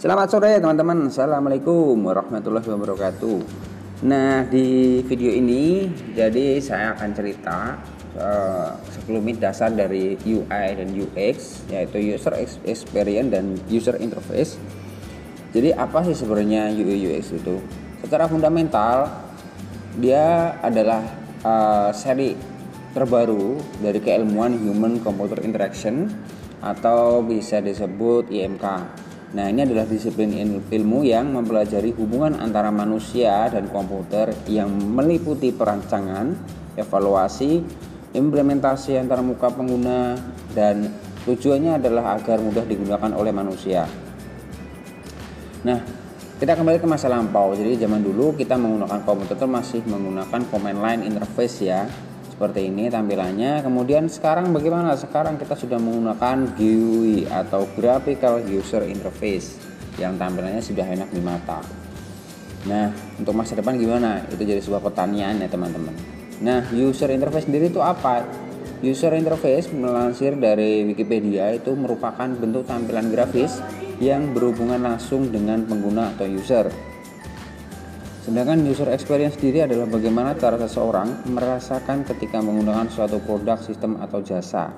Selamat sore teman-teman. Assalamualaikum warahmatullahi wabarakatuh. Nah, di video ini jadi saya akan cerita sekelumit dasar dari UI dan UX, yaitu user experience dan user interface. Jadi apa sih sebenarnya UI UX itu? Secara fundamental dia adalah seri terbaru dari keilmuan Human Computer Interaction atau bisa disebut IMK. Nah, ini adalah disiplin ilmu yang mempelajari hubungan antara manusia dan komputer yang meliputi perancangan, evaluasi, implementasi antar muka pengguna, dan tujuannya adalah agar mudah digunakan oleh manusia. Nah, kita kembali ke masa lampau. Jadi zaman dulu kita menggunakan komputer itu masih menggunakan command line interface ya. Seperti ini tampilannya. Kemudian sekarang bagaimana? Sekarang kita sudah menggunakan GUI atau Graphical User Interface yang tampilannya sudah enak di mata. Nah, untuk masa depan gimana? Itu jadi sebuah pertanyaan ya teman-teman. Nah, user interface sendiri itu apa? User interface melansir dari Wikipedia itu merupakan bentuk tampilan grafis yang berhubungan langsung dengan pengguna atau user. Sedangkan user experience sendiri adalah bagaimana cara seseorang merasakan ketika menggunakan suatu produk, sistem, atau jasa.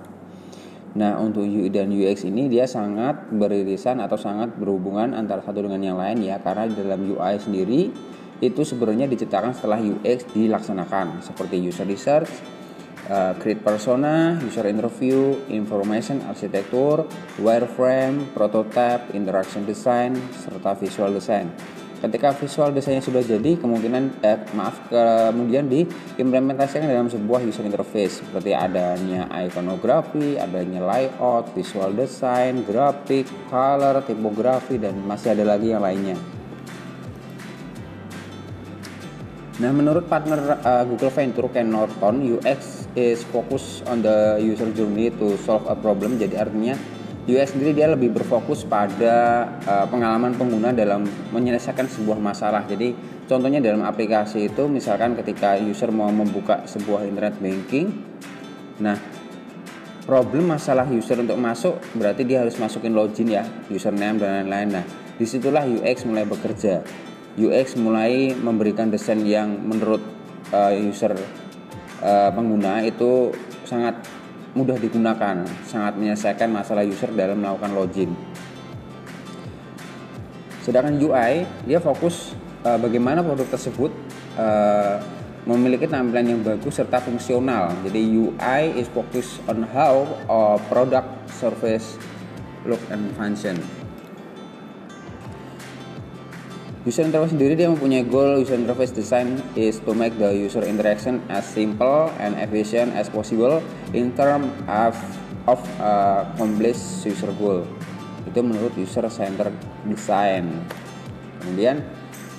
Nah, untuk UI dan UX ini dia sangat beririsan atau sangat berhubungan antara satu dengan yang lain ya, karena di dalam UI sendiri itu sebenarnya diciptakan setelah UX dilaksanakan, seperti user research, create persona, user interview, information architecture, wireframe, prototype, interaction design, serta visual design. Ketika visual desainnya sudah jadi, kemudian diimplementasikan dalam sebuah user interface seperti adanya iconografi, adanya layout, visual design, grafik, color, tipografi, dan masih ada lagi yang lainnya. Nah, menurut partner Google Venture Ken Norton, UX is focus on the user journey to solve a problem. Jadi artinya UX sendiri dia lebih berfokus pada pengalaman pengguna dalam menyelesaikan sebuah masalah. Jadi contohnya dalam aplikasi itu misalkan ketika user mau membuka sebuah internet banking. Nah, problem masalah user untuk masuk berarti dia harus masukin login ya, username dan lain-lain. Nah, disitulah UX mulai bekerja. UX mulai memberikan desain yang menurut user pengguna itu sangat mudah digunakan, sangat menyelesaikan masalah user dalam melakukan login. Sedangkan UI dia fokus bagaimana produk tersebut memiliki tampilan yang bagus serta fungsional. Jadi UI is focus on how a product, service, look and function. User interface sendiri dia mempunyai goal. User interface design is to make the user interaction as simple and efficient as possible in terms of accomplish user goal. Itu menurut user center design. Kemudian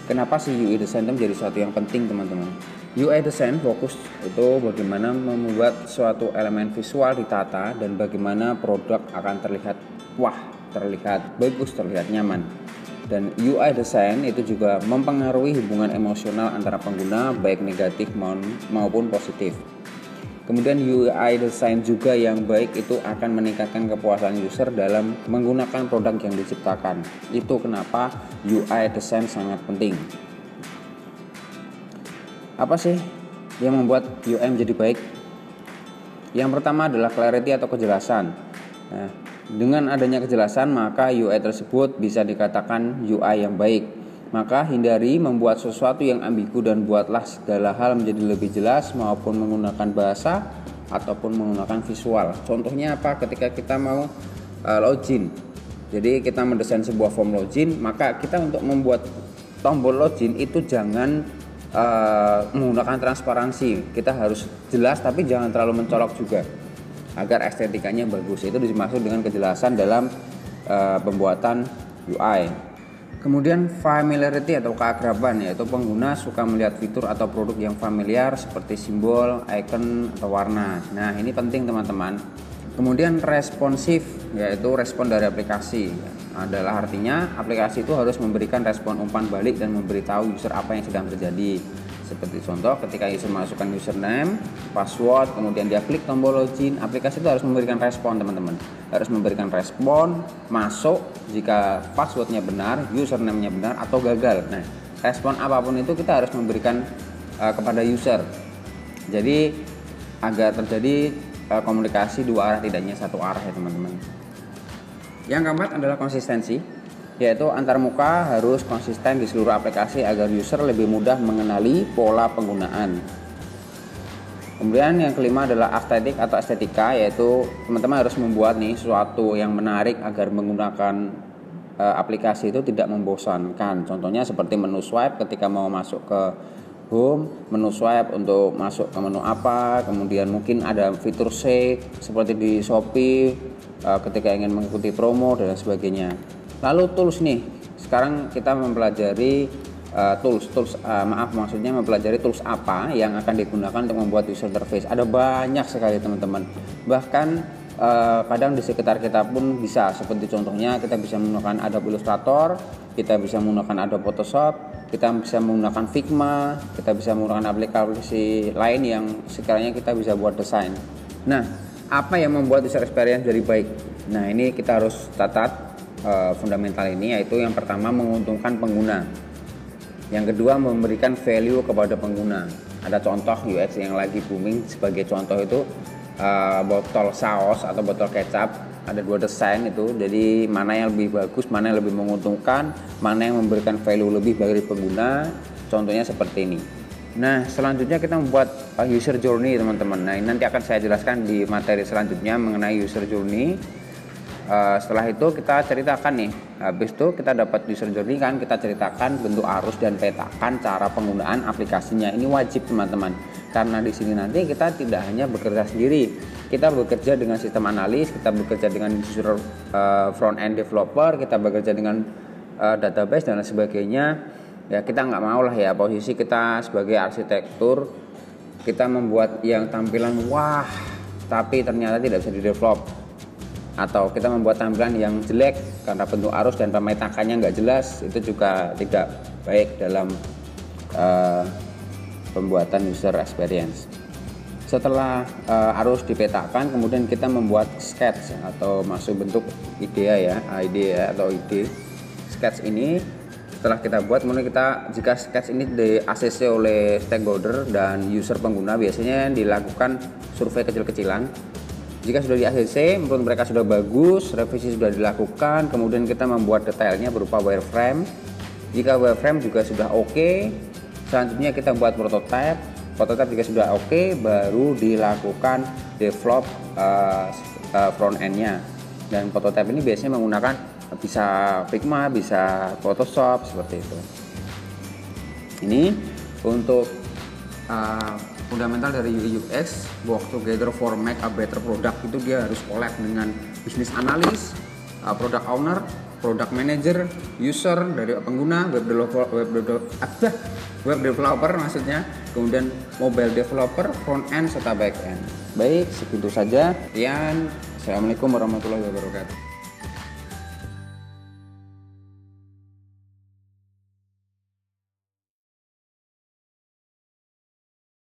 kenapa sih UI design itu menjadi sesuatu yang penting teman-teman? UI design fokus itu bagaimana membuat suatu elemen visual ditata dan bagaimana produk akan terlihat terlihat bagus, terlihat nyaman. Dan UI design itu juga mempengaruhi hubungan emosional antara pengguna baik negatif maupun positif. Kemudian UI design juga yang baik itu akan meningkatkan kepuasan user dalam menggunakan produk yang diciptakan. Itu kenapa UI design sangat penting. Apa sih yang membuat UI menjadi baik? Yang pertama adalah clarity atau kejelasan. Nah, dengan adanya kejelasan maka UI tersebut bisa dikatakan UI yang baik. Maka hindari membuat sesuatu yang ambigu dan buatlah segala hal menjadi lebih jelas maupun menggunakan bahasa ataupun menggunakan visual. Contohnya apa? Ketika kita mau login. Jadi kita mendesain sebuah form login, maka kita untuk membuat tombol login itu jangan menggunakan transparansi. Kita harus jelas tapi jangan terlalu mencolok juga, agar estetikanya bagus. Itu dimaksud dengan kejelasan dalam pembuatan UI. Kemudian familiarity atau keakraban, yaitu pengguna suka melihat fitur atau produk yang familiar seperti simbol, icon, atau warna. Nah, ini penting teman-teman. Kemudian responsif, yaitu respon dari aplikasi. Adalah artinya aplikasi itu harus memberikan respon umpan balik dan memberitahu user apa yang sedang terjadi. Seperti contoh, ketika user masukkan username, password, kemudian dia klik tombol login, aplikasi itu harus memberikan respon teman-teman. Harus memberikan respon, masuk jika passwordnya benar, username-nya benar atau gagal. Nah, respon apapun itu kita harus memberikan kepada user. Jadi agar terjadi komunikasi dua arah, tidak hanya satu arah ya teman-teman. Yang keempat adalah konsistensi, yaitu antar muka harus konsisten di seluruh aplikasi agar user lebih mudah mengenali pola penggunaan. Kemudian yang kelima adalah estetik atau estetika, yaitu teman-teman harus membuat nih sesuatu yang menarik agar menggunakan aplikasi itu tidak membosankan. Contohnya seperti menu swipe ketika mau masuk ke home, menu swipe untuk masuk ke menu apa, kemudian mungkin ada fitur save seperti di Shopee ketika ingin mengikuti promo dan sebagainya. Lalu tools nih, sekarang kita mempelajari mempelajari tools apa yang akan digunakan untuk membuat user interface. Ada banyak sekali teman-teman. Bahkan kadang di sekitar kita pun bisa, seperti contohnya kita bisa menggunakan Adobe Illustrator, kita bisa menggunakan Adobe Photoshop, kita bisa menggunakan Figma, kita bisa menggunakan aplikasi lain yang sekiranya kita bisa buat desain. Nah, apa yang membuat user experience jadi baik? Nah, ini kita harus catat fundamental ini, yaitu yang pertama menguntungkan pengguna, yang kedua memberikan value kepada pengguna. Ada contoh UX yang lagi booming, sebagai contoh itu botol saus atau botol kecap, ada dua desain itu, jadi mana yang lebih bagus, mana yang lebih menguntungkan, mana yang memberikan value lebih bagi pengguna, contohnya seperti ini. Nah, selanjutnya kita membuat user journey teman-teman. Nah, ini nanti akan saya jelaskan di materi selanjutnya mengenai user journey. Setelah itu kita ceritakan nih, habis itu kita dapat user journey kan, kita ceritakan bentuk arus dan petakan cara penggunaan aplikasinya. Ini wajib teman-teman, karena di sini nanti kita tidak hanya bekerja sendiri, kita bekerja dengan sistem analis, kita bekerja dengan user front end developer, kita bekerja dengan database dan sebagainya. Ya, kita nggak mau lah ya posisi kita sebagai arsitektur, kita membuat yang tampilan wah tapi ternyata tidak bisa di develop, atau kita membuat tampilan yang jelek karena bentuk arus dan pemetakannya nggak jelas. Itu juga tidak baik dalam pembuatan user experience. Setelah arus dipetakan, kemudian kita membuat sketch atau masuk bentuk idea atau ide. Sketch ini setelah kita buat, kemudian jika sketch ini di ACC oleh stakeholder dan user pengguna, biasanya dilakukan survei kecil-kecilan. Jika sudah di ACC, menurut mereka sudah bagus, revisi sudah dilakukan, kemudian kita membuat detailnya berupa wireframe. Jika wireframe juga sudah oke, selanjutnya kita buat prototype. Prototype jika sudah oke, baru dilakukan develop front end-nya. Dan prototype ini biasanya menggunakan bisa Figma, bisa Photoshop, seperti itu. Ini untuk fundamental dari UI UX. Work together for make a better product, itu dia harus collab dengan business analyst, product owner, product manager, user dari pengguna, web developer maksudnya, kemudian mobile developer, front end serta back end. Baik, segitu saja. Assalamualaikum warahmatullahi wabarakatuh.